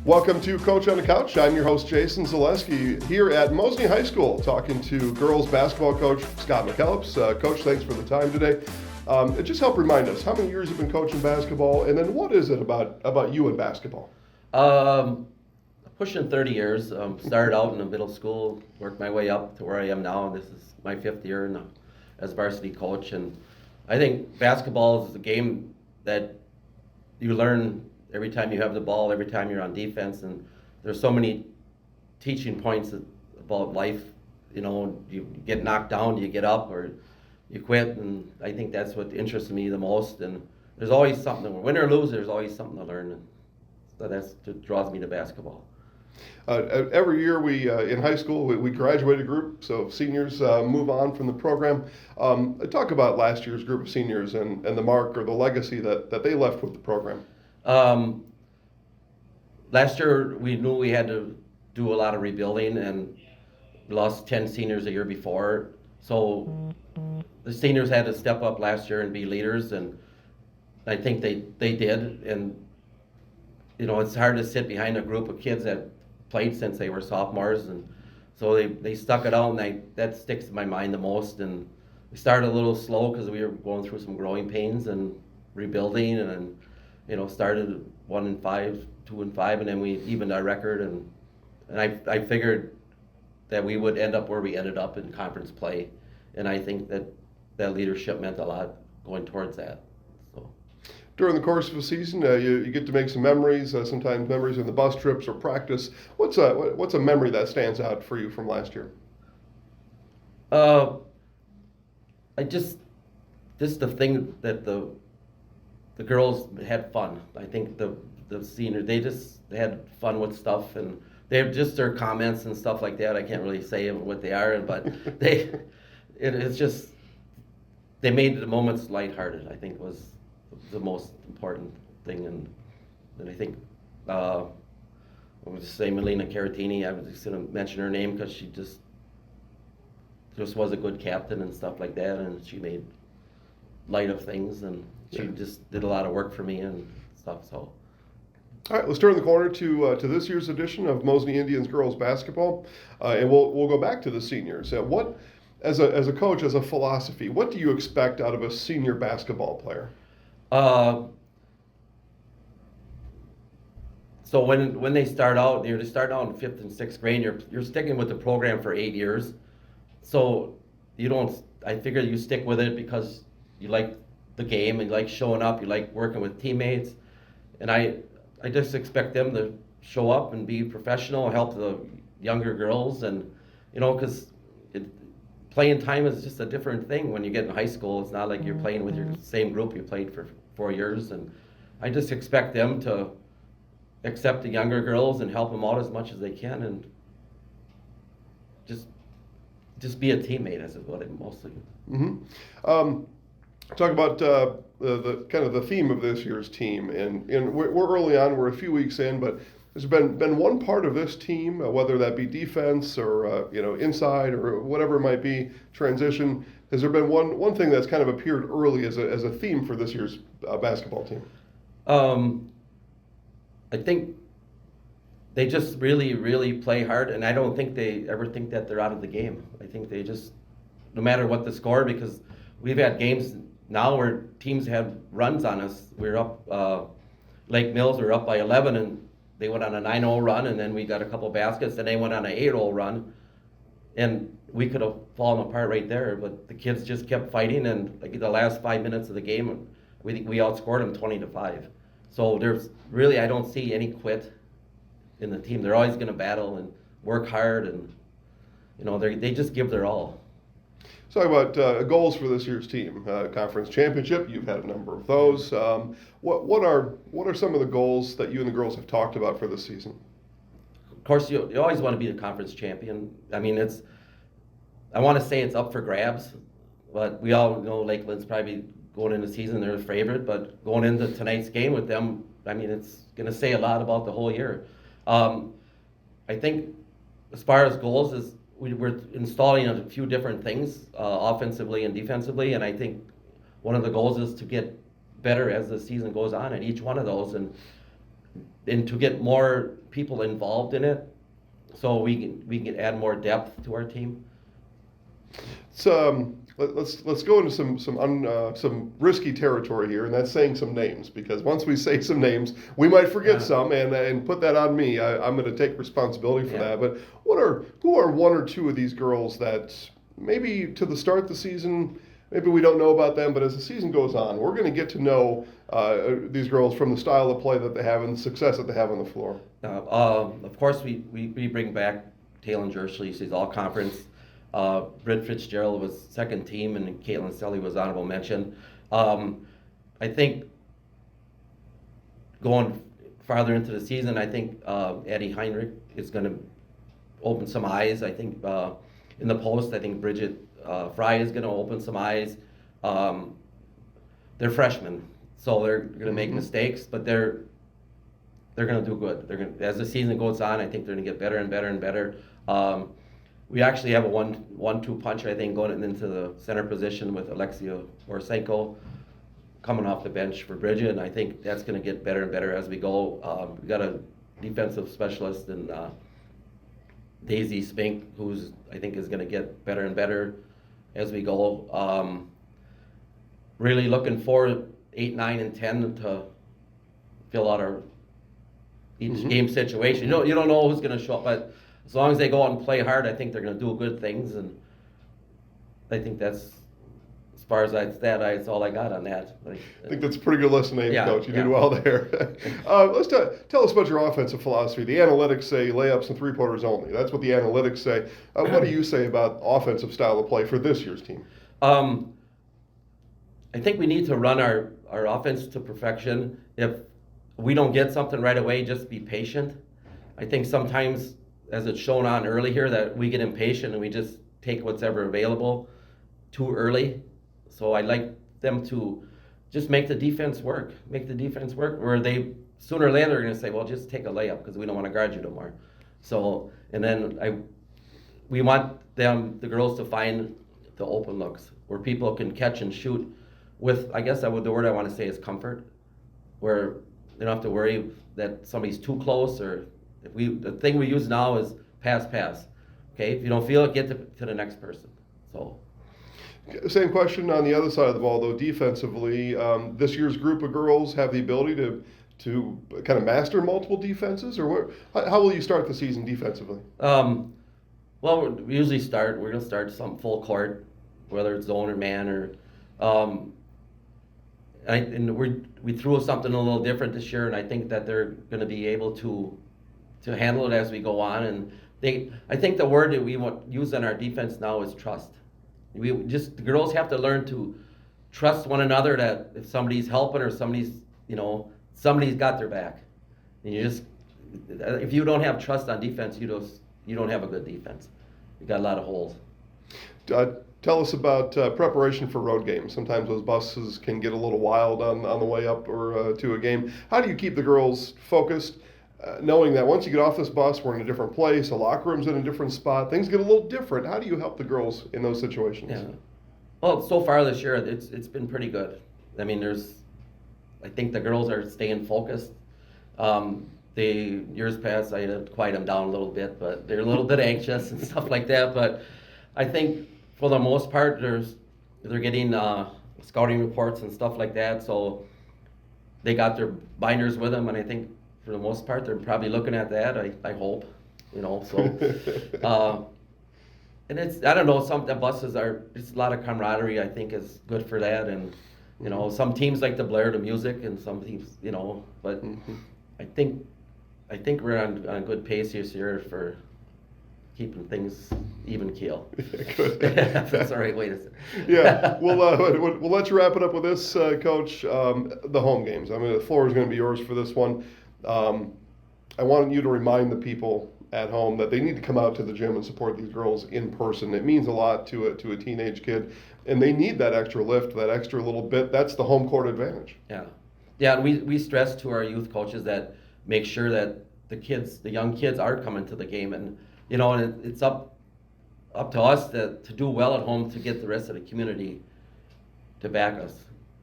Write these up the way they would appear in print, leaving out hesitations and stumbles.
Welcome to Coach on the Couch. I'm your host, Jason Zaleski, here at Mosinee High School, talking to girls basketball coach Scott McKellips. Coach, thanks for the time today. Just help remind us, how many years you've been coaching basketball, and then what is it about you and basketball? Pushing 30 years. Started out in the middle school, worked my way up to where I am now. This is my 5th year as varsity coach, and I think basketball is a game that you learn every time you have the ball, every time you're on defense, and there's so many teaching points about life. You know, you get knocked down, you get up, or you quit, and I think that's what interests me the most. And there's always something, win or lose, there's always something to learn, and so that's what draws me to basketball. Every year we in high school we graduate a group, so seniors move on from the program. Talk about last year's group of seniors and the mark or the legacy that they left with the program. Last year we knew we had to do a lot of rebuilding, and we lost 10 seniors a year before. So the seniors had to step up last year and be leaders, and I think they did. And you know, it's hard to sit behind a group of kids that played since they were sophomores, and so they stuck it out, and that sticks in my mind the most. And we started a little slow because we were going through some growing pains and rebuilding, and you know, started 1-5, 2-5, and then we evened our record, and I figured that we would end up where we ended up in conference play, and I think that leadership meant a lot going towards that. So during the course of a season, you get to make some memories. Sometimes memories in the bus trips or practice. What's a memory that stands out for you from last year? The thing that the girls had fun. I think the seniors, they had fun with stuff, and they have just their comments and stuff like that. I can't really say what they are, but it's just they made the moments lighthearted. I think was the most important thing, and I think I was just say Melina Caratini. I was just going to mention her name because she just was a good captain and stuff like that, and she made light of things, and she just did a lot of work for me and stuff. So. All right, let's turn the corner to this year's edition of Mosinee Indians girls basketball, and we'll go back to the seniors. What, as a coach, as a philosophy, what do you expect out of a senior basketball player? So when they start out, they start out in 5th and 6th grade. You're sticking with the program for 8 years, so you don't. I figure you stick with it because you like the game and you like showing up. You like working with teammates, and I just expect them to show up and be professional, help the younger girls, and you know, because playing time is just a different thing when you get in high school. It's not like you're playing with your same group you played for 4 years, and I just expect them to accept the younger girls and help them out as much as they can, and just be a teammate, as is what it mostly. Mm-hmm. Talk about the kind of the theme of this year's team, and we're early on. We're a few weeks in, but there's been one part of this team, whether that be defense or inside or whatever it might be, transition. Has there been one thing that's kind of appeared early as a theme for this year's basketball team? I think they just really, really play hard, and I don't think they ever think that they're out of the game. I think they just, no matter what the score, because we've had games now where teams have runs on us. We're up, Lake Mills, we were up by 11, and they went on a 9-0 run, and then we got a couple baskets, and they went on an 8-0 run, and we could have fallen apart right there, but the kids just kept fighting, and like the last 5 minutes of the game, we outscored them 20-5. So there's really, I don't see any quit in the team. They're always going to battle and work hard, and you know, they just give their all. Talk about goals for this year's team. Conference championship, you've had a number of those. What are some of the goals that you and the girls have talked about for this season? Of course, you always want to be the conference champion. I mean, I want to say it's up for grabs, but we all know Lakeland's probably going into the season, they're the favorite, but going into tonight's game with them, I mean, it's going to say a lot about the whole year. I think as far as goals is, we're installing a few different things offensively and defensively, and I think one of the goals is to get better as the season goes on at each one of those. And and to get more people involved in it, so we can add more depth to our team. So let's go into some risky territory here, and that's saying some names, because once we say some names, we might forget some, and put that on me. I'm going to take responsibility for that. But who are one or two of these girls that maybe to the start of the season, maybe we don't know about them, but as the season goes on, we're going to get to know these girls from the style of play that they have and the success that they have on the floor. Of course, we bring back Taylor Jersley. She's all conference. Britt Fitzgerald was second team, and Caitlin Selly was honorable mention. I think going farther into the season, I think Eddie Heinrich is going to open some eyes. I think in the post, I think Bridget Fry is going to open some eyes. They're freshmen, so they're going to make mistakes, but they're going to do good. They're going, as the season goes on, I think they're going to get better and better and better. We actually have a 1-2 punch, I think, going into the center position with Alexia Orsenko coming off the bench for Bridget, and I think that's going to get better and better as we go. We got a defensive specialist in Daisy Spink, who's I think is going to get better and better as we go. Really looking forward 8, 9, and 10 to fill out our each game situation. You don't know who's going to show up, but as long as they go out and play hard, I think they're going to do good things, and I think that's, as far as that's all I got on that. I think that's a pretty good list of names, Coach. You did well there. Tell us about your offensive philosophy. The analytics say layups and three-pointers only. That's what the analytics say. What do you say about offensive style of play for this year's team? I think we need to run our offense to perfection. If we don't get something right away, just be patient. I think sometimes, as it's shown on early here, that we get impatient and we just take what's ever available too early. So I'd like them to just make the defense work. Where they sooner or later are going to say, well, just take a layup because we don't want to guard you no more. So, and then we want the girls to find the open looks where people can catch and shoot with, I guess the word I want to say is comfort, where they don't have to worry that somebody's too close, or the thing we use now is pass. Okay, if you don't feel it, get to the next person. So. Same question on the other side of the ball, though. Defensively, this year's group of girls have the ability to kind of master multiple defenses, or how will you start the season defensively? Well, we're going to start some full court, whether it's zone or man, or we threw something a little different this year, and I think that they're going to be able to handle it as we go on. And I think the word that we want use in our defense now is trust. The girls have to learn to trust one another, that if somebody's helping or somebody's got their back. And if you don't have trust on defense, you don't have a good defense. You got a lot of holes. Tell us about preparation for road games. Sometimes those buses can get a little wild on the way up or to a game. How do you keep the girls focused, knowing that once you get off this bus, we're in a different place, the locker room's in a different spot, things get a little different? How do you help the girls in those situations? Yeah. Well, so far this year, it's been pretty good. I mean, I think the girls are staying focused. The years past, I had to quiet them down a little bit, but they're a little bit anxious and stuff like that. But I think for the most part, they're getting scouting reports and stuff like that, so they got their binders with them, and I think for the most part they're probably looking at that. I hope, so. And I don't know. The buses it's a lot of camaraderie. I think is good for that, and some teams like to blare the music, and some teams, but I think we're on a good pace this year for keeping things even keel. Good. That's the right way to say it. Yeah. We'll let you wrap it up with this, Coach. The home games. I mean, the floor is going to be yours for this one. I want you to remind the people at home that they need to come out to the gym and support these girls in person. It means a lot to a teenage kid, and they need that extra lift, that extra little bit. That's the home court advantage. Yeah. We stress to our youth coaches that make sure that the young kids are coming to the game, and it's up to us to do well at home to get the rest of the community to back us.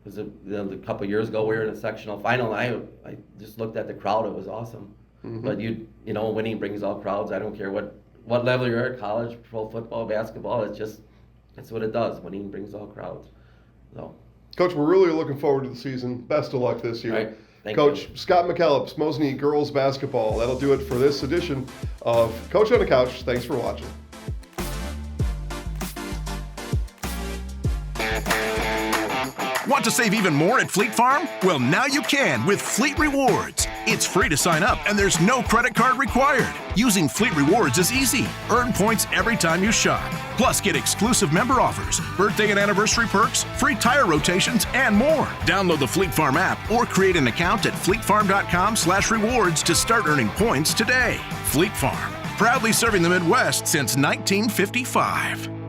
Because a couple of years ago we were in a sectional final. And I just looked at the crowd. It was awesome. Mm-hmm. But you know, winning brings all crowds. I don't care what level you're at, college, pro football, basketball. It's what it does. Winning brings all crowds. So, Coach, we're really looking forward to the season. Best of luck this year. all right, thank Coach you. Scott McKellips, Mosinee girls basketball. That'll do it for this edition of Coach on the Couch. Thanks for watching. Want to save even more at Fleet Farm? Well, now you can with Fleet Rewards. It's free to sign up and there's no credit card required. Using Fleet Rewards is easy. Earn points every time you shop. Plus, get exclusive member offers, birthday and anniversary perks, free tire rotations, and more. Download the Fleet Farm app or create an account at fleetfarm.com/rewards to start earning points today. Fleet Farm, proudly serving the Midwest since 1955.